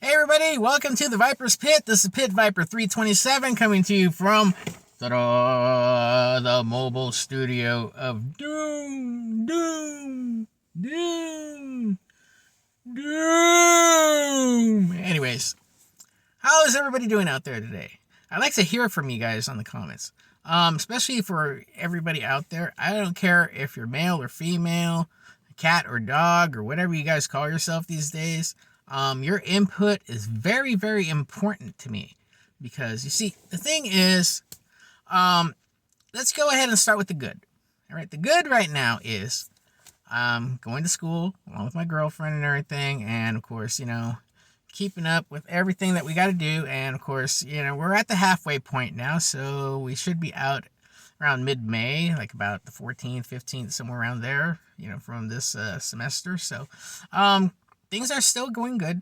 Hey everybody, welcome to the Viper's Pit. This is Pit Viper 327 coming to you from the mobile studio of Doom. Anyways, how is everybody doing out there today? I'd like to hear from you guys on the comments. Especially for everybody out there. I don't care if you're male or female, cat or dog, or whatever you guys call yourself these days. Your input is very, very important to me because you see, the thing is, let's go ahead and start with the good. All right, the good right now is going to school along with my girlfriend and everything, and of course, keeping up with everything that we got to do. And of course, we're at the halfway point now, so we should be out around mid-May, like about the 14th, 15th, somewhere around there, from this semester. So, things are still going good,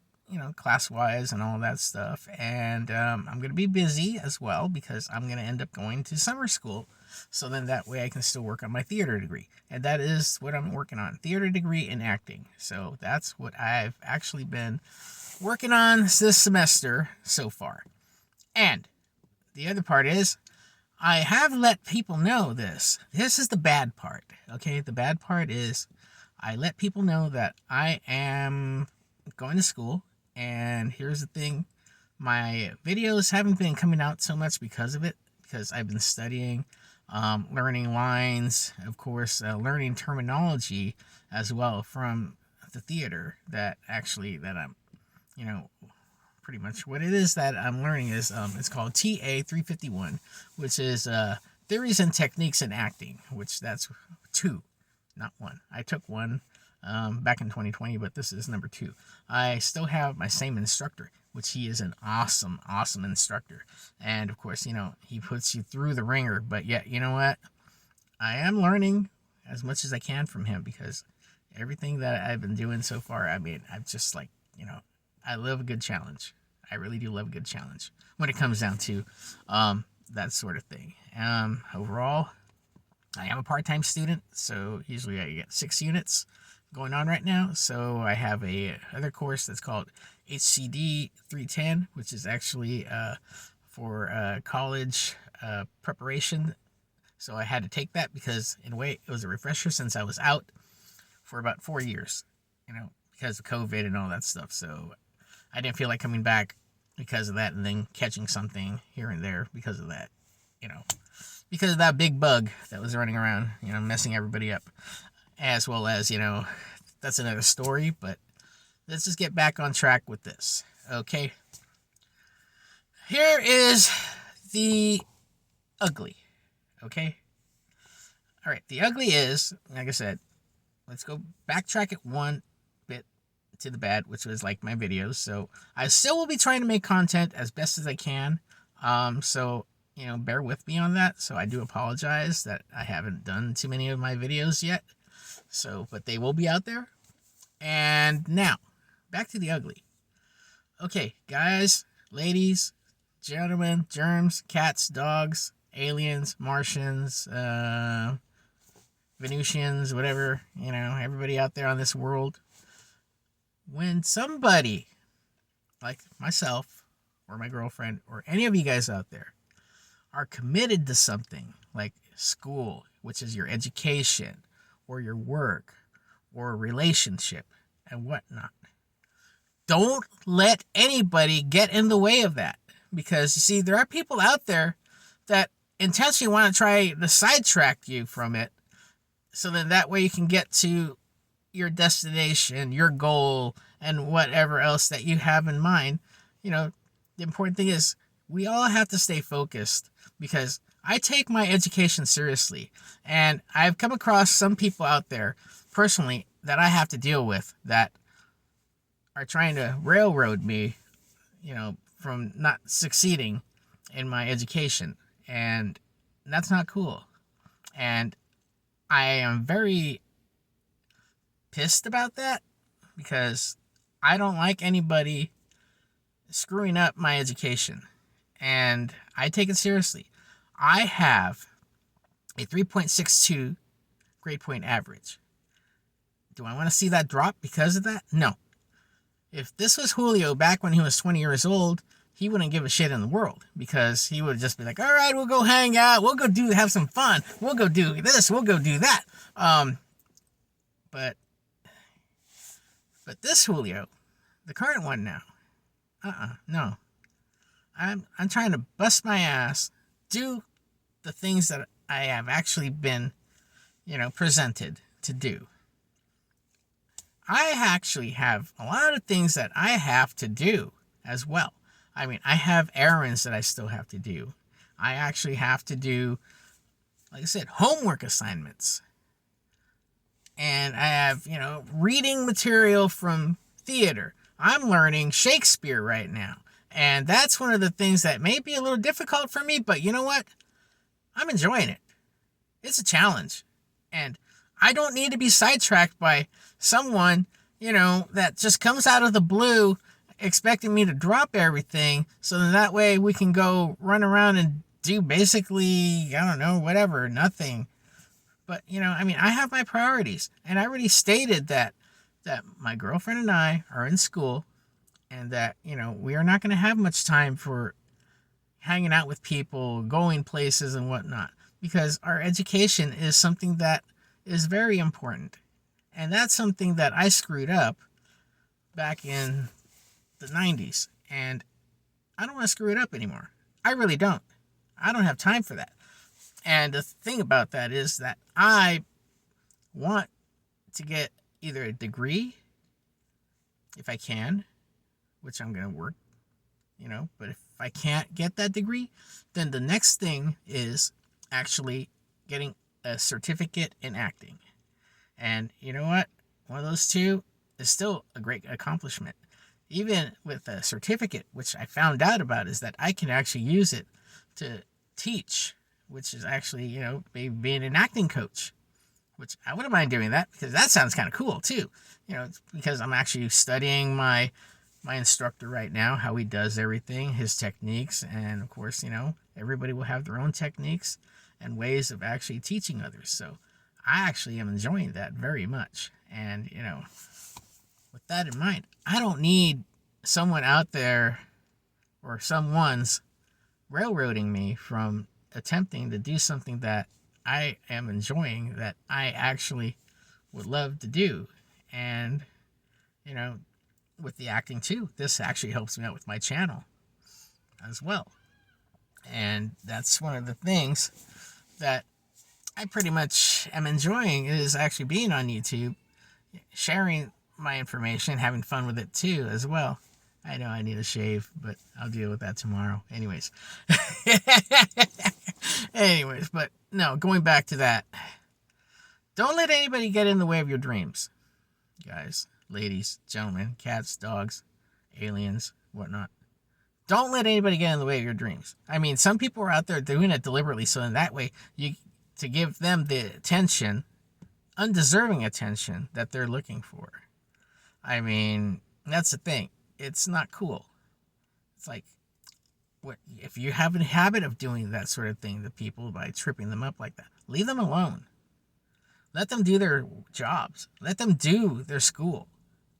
class-wise and all that stuff. And I'm going to be busy as well because I'm going to end up going to summer school. So then that way I can still work on my theater degree. And that is what I'm working on, theater degree in acting. So that's what I've actually been working on this semester so far. And the other part is, I have let people know this. This is the bad part, okay? The bad part is I let people know that I am going to school, and here's the thing. My videos haven't been coming out so much because of it, because I've been studying, learning lines, of course, learning terminology as well from the theater that I'm, pretty much what it is that I'm learning is, it's called TA 351, which is Theories and Techniques in Acting, which that's 2. Not 1. I took 1 back in 2020, but this is number 2. I still have my same instructor, which he is an awesome, awesome instructor. And of course, he puts you through the ringer. But yet, you know what? I am learning as much as I can from him because everything that I've been doing so far, I'm just like, I love a good challenge. I really do love a good challenge when it comes down to that sort of thing. Overall, I am a part-time student, so usually I get 6 units going on right now. So I have a other course that's called HCD 310, which is actually for college preparation. So I had to take that because, in a way, it was a refresher since I was out for about 4 years, because of COVID and all that stuff. So I didn't feel like coming back because of that and then catching something here and there because of that, because of that big bug that was running around, messing everybody up, as well as, that's another story. But let's just get back on track with this. Okay. Here is the ugly. Okay. All right. The ugly is, like I said, let's go backtrack it one bit to the bad, which was like my videos. So I still will be trying to make content as best as I can. So, bear with me on that. So I do apologize that I haven't done too many of my videos yet. So, but they will be out there. And now, back to the ugly. Okay, guys, ladies, gentlemen, germs, cats, dogs, aliens, Martians, Venusians, whatever, everybody out there on this world. When somebody, like myself, or my girlfriend, or any of you guys out there, are committed to something like school, which is your education, or your work, or a relationship, and whatnot, don't let anybody get in the way of that. Because, you see, there are people out there that intentionally want to try to sidetrack you from it, so that way you can get to your destination, your goal, and whatever else that you have in mind. The important thing is we all have to stay focused, because I take my education seriously, and I've come across some people out there personally that I have to deal with that are trying to railroad me, from not succeeding in my education, and that's not cool. And I am very pissed about that because I don't like anybody screwing up my education, and I take it seriously. I have a 3.62 grade point average. Do I want to see that drop because of that? No. If this was Julio back when he was 20 years old, he wouldn't give a shit in the world, because he would just be like, all right, we'll go hang out. We'll go have some fun. We'll go do this. We'll go do that. But this Julio, the current one now, no. I'm trying to bust my ass, do the things that I have actually been, presented to do. I actually have a lot of things that I have to do as well. I mean, I have errands that I still have to do. I actually have to do, like I said, homework assignments. And I have, reading material from theater. I'm learning Shakespeare right now. And that's one of the things that may be a little difficult for me, but you know what? I'm enjoying it. It's a challenge. And I don't need to be sidetracked by someone, that just comes out of the blue expecting me to drop everything, so that way we can go run around and do basically, I don't know, whatever, nothing. But, I have my priorities. And I already stated that my girlfriend and I are in school, and that, we are not going to have much time for hanging out with people, going places and whatnot, because our education is something that is very important. And that's something that I screwed up back in the 90s. And I don't want to screw it up anymore. I really don't. I don't have time for that. And the thing about that is that I want to get either a degree, if I can, which I'm going to work, but if I can't get that degree, then the next thing is actually getting a certificate in acting. And you know what? One of those two is still a great accomplishment. Even with a certificate, which I found out about, is that I can actually use it to teach, which is actually, being an acting coach, which I wouldn't mind doing that, because that sounds kind of cool too. Because I'm actually studying my instructor right now, how he does everything, his techniques. And of course, everybody will have their own techniques and ways of actually teaching others. So I actually am enjoying that very much. And, with that in mind, I don't need someone out there or someone's railroading me from attempting to do something that I am enjoying, that I actually would love to do. And, with the acting too, this actually helps me out with my channel as well. And that's one of the things that I pretty much am enjoying, is actually being on YouTube, sharing my information, having fun with it too as well. I know I need a shave, but I'll deal with that tomorrow. Anyways. But no, going back to that. Don't let anybody get in the way of your dreams. Guys, ladies, gentlemen, cats, dogs, aliens, whatnot. Don't let anybody get in the way of your dreams. I mean, some people are out there doing it deliberately, so in that way, to give them the attention, undeserving attention that they're looking for. I mean, that's the thing. It's not cool. It's like, what if you have a habit of doing that sort of thing to people by tripping them up like that? Leave them alone. Let them do their jobs. Let them do their school.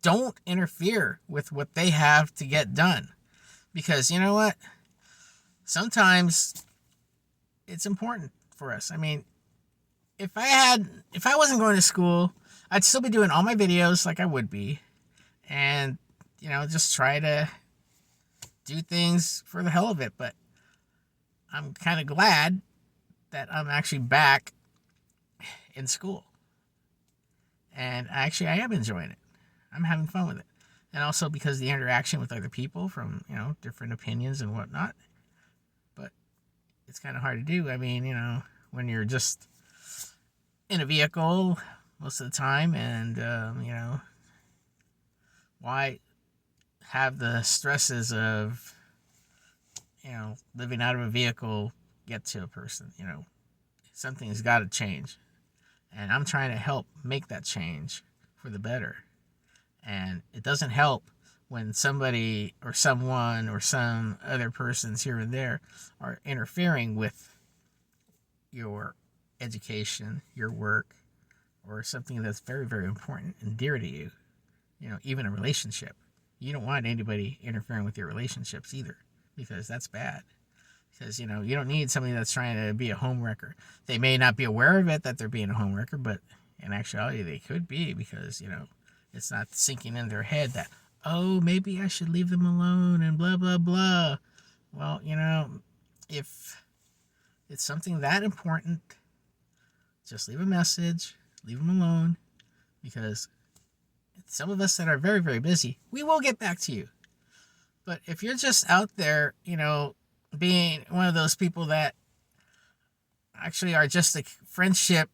Don't interfere with what they have to get done. Because you know what? Sometimes it's important for us. I mean, if I wasn't going to school, I'd still be doing all my videos like I would be. And, just try to do things for the hell of it. But I'm kind of glad that I'm actually back in school. And actually, I am enjoying it. I'm having fun with it. And also because the interaction with other people from, different opinions and whatnot. But it's kind of hard to do. I mean, when you're just in a vehicle most of the time, and, why have the stresses of, living out of a vehicle get to a person? Something's got to change. And I'm trying to help make that change for the better. And it doesn't help when somebody or someone or some other persons here and there are interfering with your education, your work, or something that's very, very important and dear to you. Even a relationship. You don't want anybody interfering with your relationships either, because that's bad. Because, you don't need somebody that's trying to be a homewrecker. They may not be aware of it, that they're being a homewrecker, but in actuality, they could be, because, it's not sinking in their head that, oh, maybe I should leave them alone and blah, blah, blah. Well, if it's something that important, just leave a message, leave them alone, because some of us that are very, very busy, we will get back to you. But if you're just out there, being one of those people that actually are just a friendship,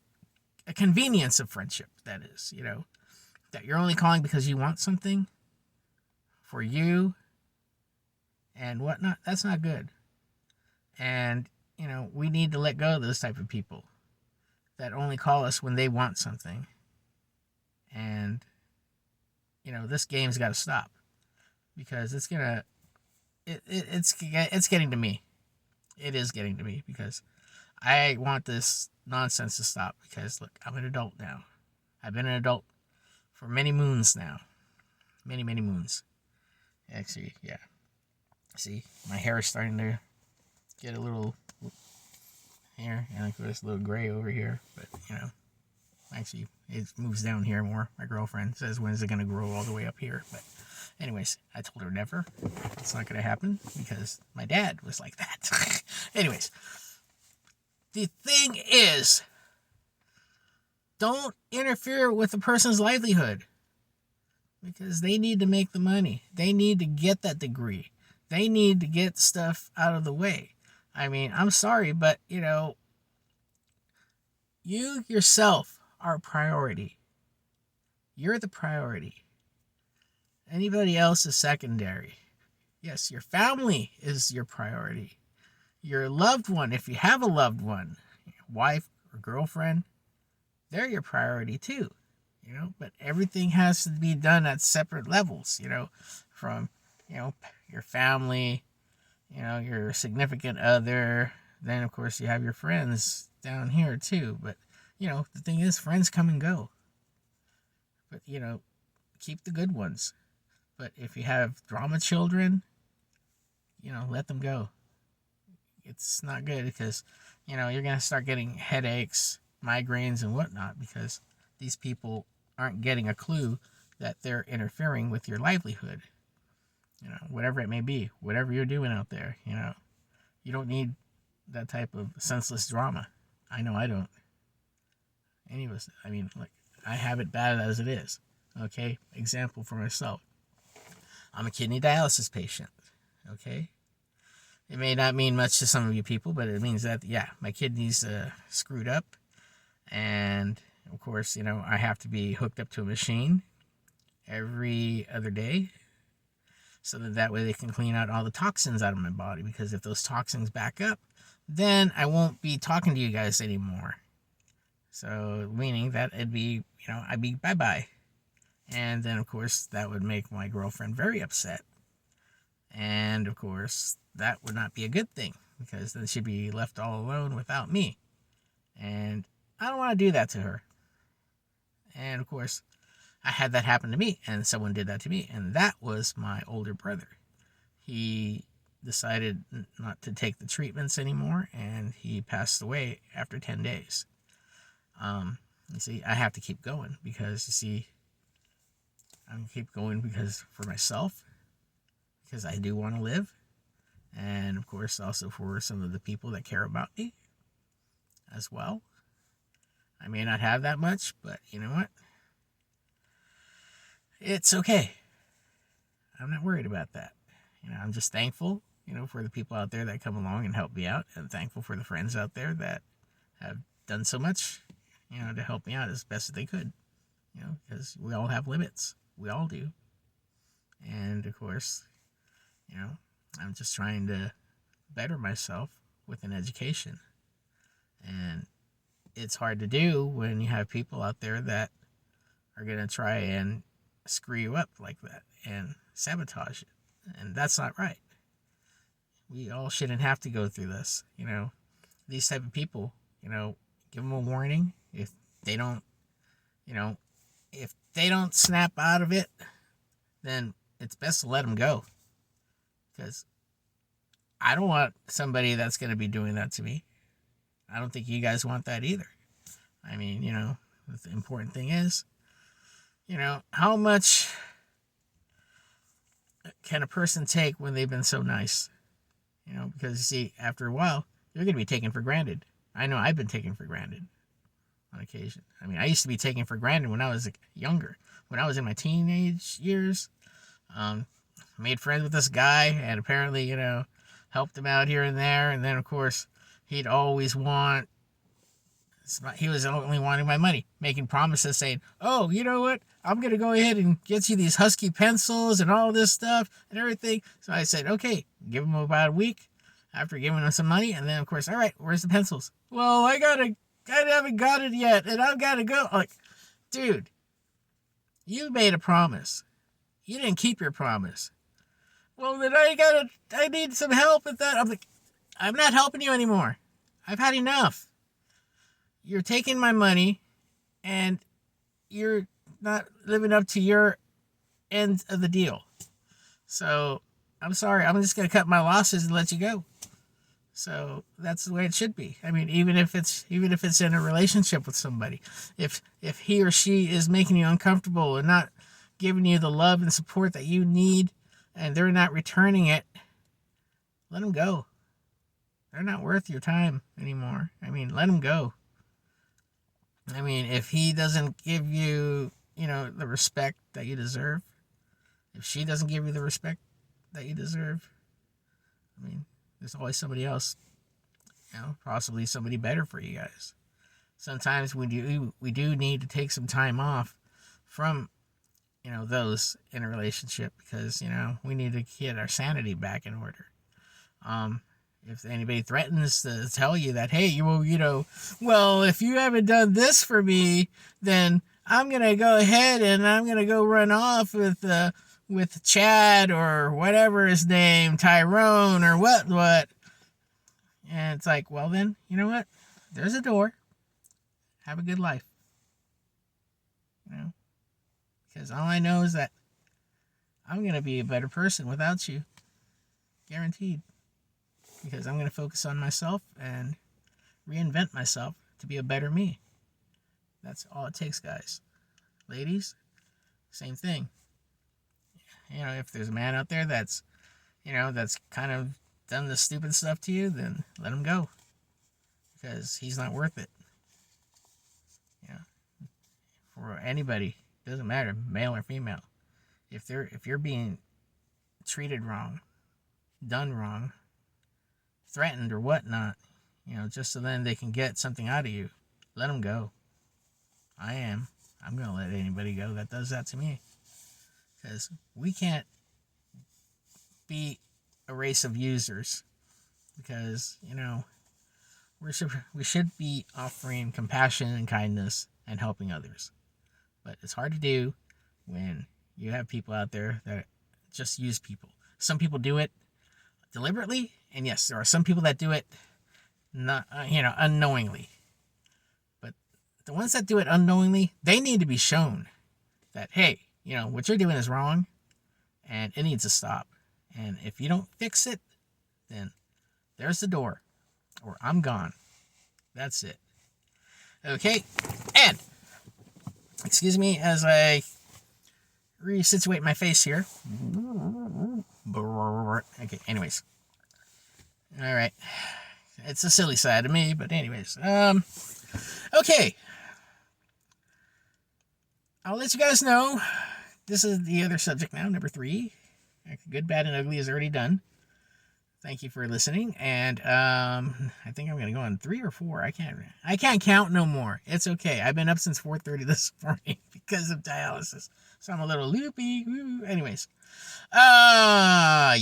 a convenience of friendship, that is, that you're only calling because you want something for you and whatnot, that's not good. And, we need to let go of those type of people that only call us when they want something. And, this game's got to stop, because it's getting to me. It is getting to me, because I want this nonsense to stop, because look, I'm an adult now. I've been an adult for many moons now. Many, many moons. Actually, yeah. See, my hair is starting to get a little here, and like this little gray over here, but actually it moves down here more. My girlfriend says, when is it going to grow all the way up here? But anyways, I told her never. It's not going to happen, because my dad was like that. Anyways, the thing is, don't interfere with a person's livelihood, because they need to make the money. They need to get that degree. They need to get stuff out of the way. I mean, I'm sorry, but, you yourself are a priority. You're the priority. Anybody else is secondary. Yes, your family is your priority. Your loved one, if you have a loved one, your wife or girlfriend, they're your priority too. But everything has to be done at separate levels, from, your family, your significant other. Then, of course, you have your friends down here too. But, the thing is, friends come and go. But, keep the good ones. But if you have drama children, let them go. It's not good, because, you're going to start getting headaches, migraines, and whatnot, because these people aren't getting a clue that they're interfering with your livelihood. Whatever it may be, whatever you're doing out there, you don't need that type of senseless drama. I know I don't. Anyways, I mean, I have it bad as it is. Okay? Example for myself. I'm a kidney dialysis patient. Okay? It may not mean much to some of you people, but it means that, yeah, my kidneys screwed up. And, of course, I have to be hooked up to a machine every other day, so that way they can clean out all the toxins out of my body. Because if those toxins back up, then I won't be talking to you guys anymore. So, meaning that it'd be, I'd be bye-bye. And then, of course, that would make my girlfriend very upset. And, of course, that would not be a good thing, because then she'd be left all alone without me. And I don't want to do that to her. And, of course, I had that happen to me, and someone did that to me, and that was my older brother. He decided not to take the treatments anymore, and he passed away after 10 days. You see, I have to keep going, because, you see, I'm going to keep going because for myself, because I do want to live, and, of course, also for some of the people that care about me as well. I may not have that much, but you know what? It's okay. I'm not worried about that. I'm just thankful, for the people out there that come along and help me out, and thankful for the friends out there that have done so much, to help me out as best as they could, because we all have limits. We all do. And, of course, I'm just trying to better myself with an education. And it's hard to do when you have people out there that are going to try and screw you up like that and sabotage it. And that's not right. We all shouldn't have to go through this. These type of people, give them a warning. If they don't, if they don't snap out of it, then it's best to let them go. Because I don't want somebody that's going to be doing that to me. I don't think you guys want that either. I mean, the important thing is, how much can a person take when they've been so nice? Because you see, after a while, you're going to be taken for granted. I know I've been taken for granted on occasion. I mean, I used to be taken for granted when I was younger. When I was in my teenage years, made friends with this guy and apparently, helped him out here and there. And then, of course, he was only wanting my money, making promises saying, oh, you know what? I'm going to go ahead and get you these Husky pencils and all this stuff and everything. So I said, okay, give him about a week after giving him some money. And then, of course, all right, where's the pencils? Well, I haven't got it yet, and I've got to go. Like, dude, you made a promise. You didn't keep your promise. Well, then I need some help with that. I'm like, I'm not helping you anymore. I've had enough. You're taking my money, and you're not living up to your end of the deal. So, I'm sorry. I'm just going to cut my losses and let you go. So that's the way it should be. I mean, even if it's in a relationship with somebody, if he or she is making you uncomfortable and not giving you the love and support that you need, and they're not returning it, let them go. They're not worth your time anymore. I mean, let them go. I mean, if he doesn't give you, the respect that you deserve, if she doesn't give you the respect that you deserve, I mean, there's always somebody else, possibly somebody better for you guys. Sometimes we do need to take some time off from, those in a relationship because, we need to get our sanity back in order. If anybody threatens to tell you that, hey, well, if you haven't done this for me, then I'm going to go ahead and I'm going to go run off with Chad or whatever his name, Tyrone or what. And it's like, well then, you know what? There's a door. Have a good life. Because all I know is that I'm going to be a better person without you. Guaranteed. Because I'm going to focus on myself and reinvent myself to be a better me. That's all it takes, guys. Ladies, same thing. If there's a man out there that's kind of done the stupid stuff to you, then let him go. Because he's not worth it. For anybody, doesn't matter, male or female. If you're being treated wrong, done wrong, threatened or whatnot, just so then they can get something out of you, let them go. I'm going to let anybody go that does that to me. Because we can't be a race of users. Because, we should be offering compassion and kindness and helping others. But it's hard to do when you have people out there that just use people. Some people do it deliberately, and yes, there are some people that do it not, unknowingly. But the ones that do it unknowingly, they need to be shown that, hey, what you're doing is wrong, and it needs to stop. And if you don't fix it, then there's the door, or I'm gone. That's it. Okay, and excuse me as I resituate my face here. Okay, anyways. All right. It's a silly side of me, but anyways. Okay. I'll let you guys know. This is the other subject now, number 3. Good, Bad, and Ugly is already done. Thank you for listening. And I think I'm gonna go on 3 or 4. I can't count no more. It's okay. I've been up since 4:30 this morning because of dialysis. So I'm a little loopy. Woo. Anyways. Yeah.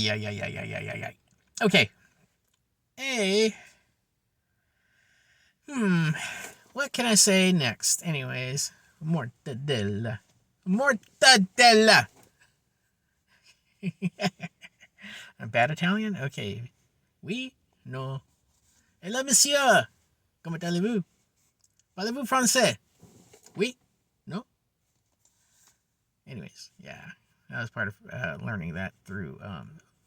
Okay. Hey. What can I say next? Anyways. Mortadella. A bad Italian? Okay. Oui? No. Hello, monsieur. Comment allez-vous? Parlez-vous français? Oui? No? Anyways, yeah. I was part of learning that through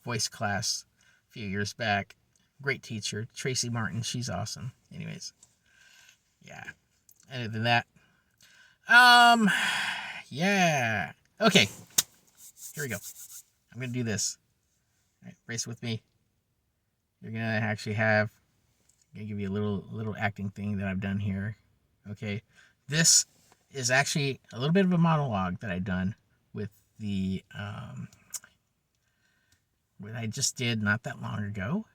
voice class a few years back. Great teacher, Tracy Martin. She's awesome. Anyways, yeah. Other than that, yeah. Okay, here we go. I'm gonna do this. All right, brace with me. You're gonna actually have. I'm gonna give you a little acting thing that I've done here. Okay, this is actually a little bit of a monologue that I've done with the what I just did not that long ago.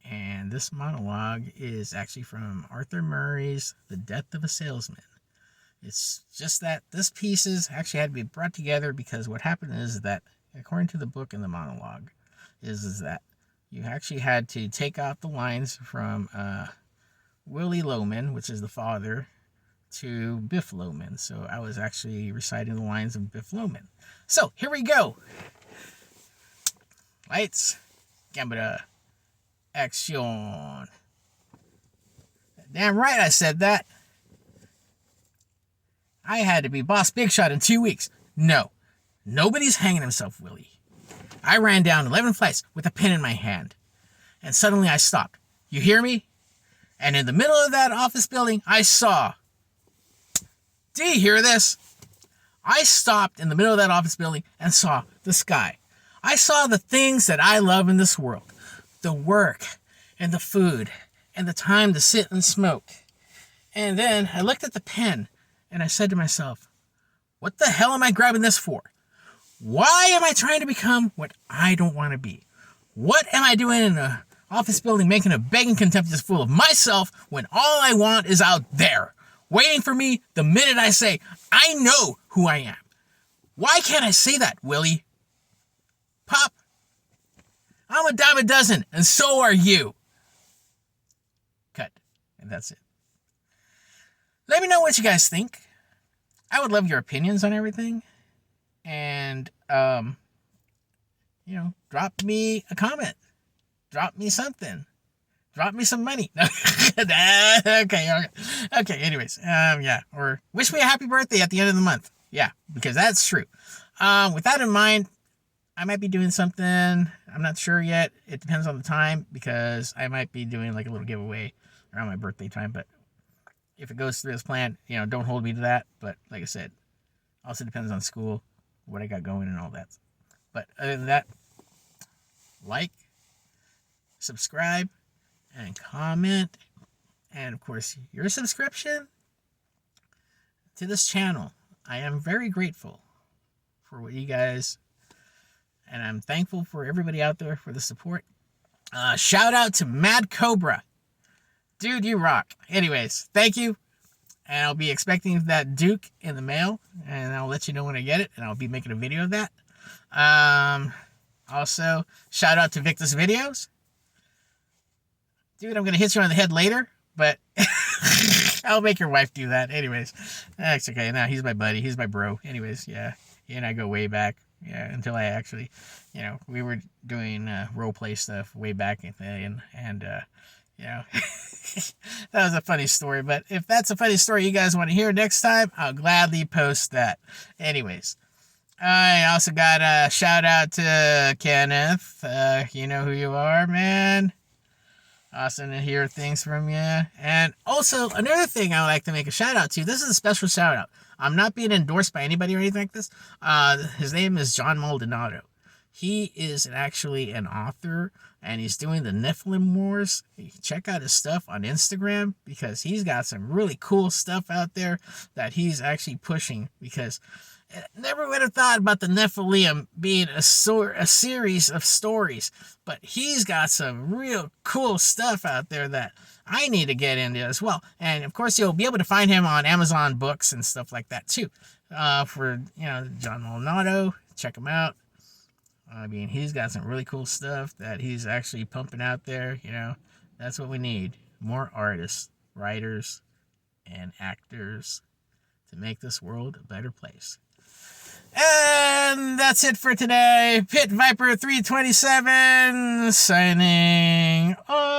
And this monologue is actually from Arthur Murray's The Death of a Salesman. It's just that this piece actually had to be brought together because what happened is that, according to the book and the monologue, is that you actually had to take out the lines from Willie Loman, which is the father, to Biff Loman. So I was actually reciting the lines of Biff Loman. So here we go. Lights, camera, action. Damn right I said that. I had to be Boss Big Shot in 2 weeks. No, nobody's hanging himself, Willie. I ran down 11 flights with a pen in my hand. And suddenly I stopped. You hear me? And in the middle of that office building, I saw. Do you hear this? I stopped in the middle of that office building and saw the sky. I saw the things that I love in this world. The work and the food and the time to sit and smoke. And then I looked at the pen and I said to myself, what the hell am I grabbing this for? Why am I trying to become what I don't want to be? What am I doing in an office building making a begging contemptuous fool of myself when all I want is out there, waiting for me the minute I say, I know who I am. Why can't I say that, Willie? Pop, I'm a dime a dozen, and so are you. Cut. And that's it. Let me know what you guys think. I would love your opinions on everything. And, drop me a comment. Drop me something. Drop me some money. Okay. Anyways, yeah. Or wish me a happy birthday at the end of the month. Yeah, because that's true. With that in mind, I might be doing something. I'm not sure yet. It depends on the time because I might be doing like a little giveaway around my birthday time. But if it goes through as planned, don't hold me to that. But like I said, also depends on school, what I got going and all that. But other than that, like, subscribe, and comment. And of course, your subscription to this channel. I am very grateful for what you guys, and I'm thankful for everybody out there for the support. Shout out to Mad Cobra. Dude, you rock. Anyways, thank you. And I'll be expecting that Duke in the mail, and I'll let you know when I get it, and I'll be making a video of that. Also, shout out to Victus Videos. Dude, I'm going to hit you on the head later, but I'll make your wife do that. Anyways, that's okay. Now, he's my buddy. He's my bro. Anyways, yeah. He and I go way back. Yeah, until I actually, we were doing role play stuff way back then, and that was a funny story. But if that's a funny story you guys want to hear next time, I'll gladly post that. Anyways, I also got a shout out to Kenneth. You know who you are, man. Awesome to hear things from you. And also, another thing I would like to make a shout out to. This is a special shout out. I'm not being endorsed by anybody or anything like this. His name is John Maldonado. He is actually an author, and he's doing the Nephilim Wars. You can check out his stuff on Instagram because he's got some really cool stuff out there that he's actually pushing. Because I never would have thought about the Nephilim being a series of stories, but he's got some real cool stuff out there that I need to get into as well. And of course, you'll be able to find him on Amazon Books and stuff like that too. For John Maldonado, check him out. I mean, he's got some really cool stuff that he's actually pumping out there. That's what we need: more artists, writers, and actors to make this world a better place. And that's it for today. Pit Viper 327 signing off.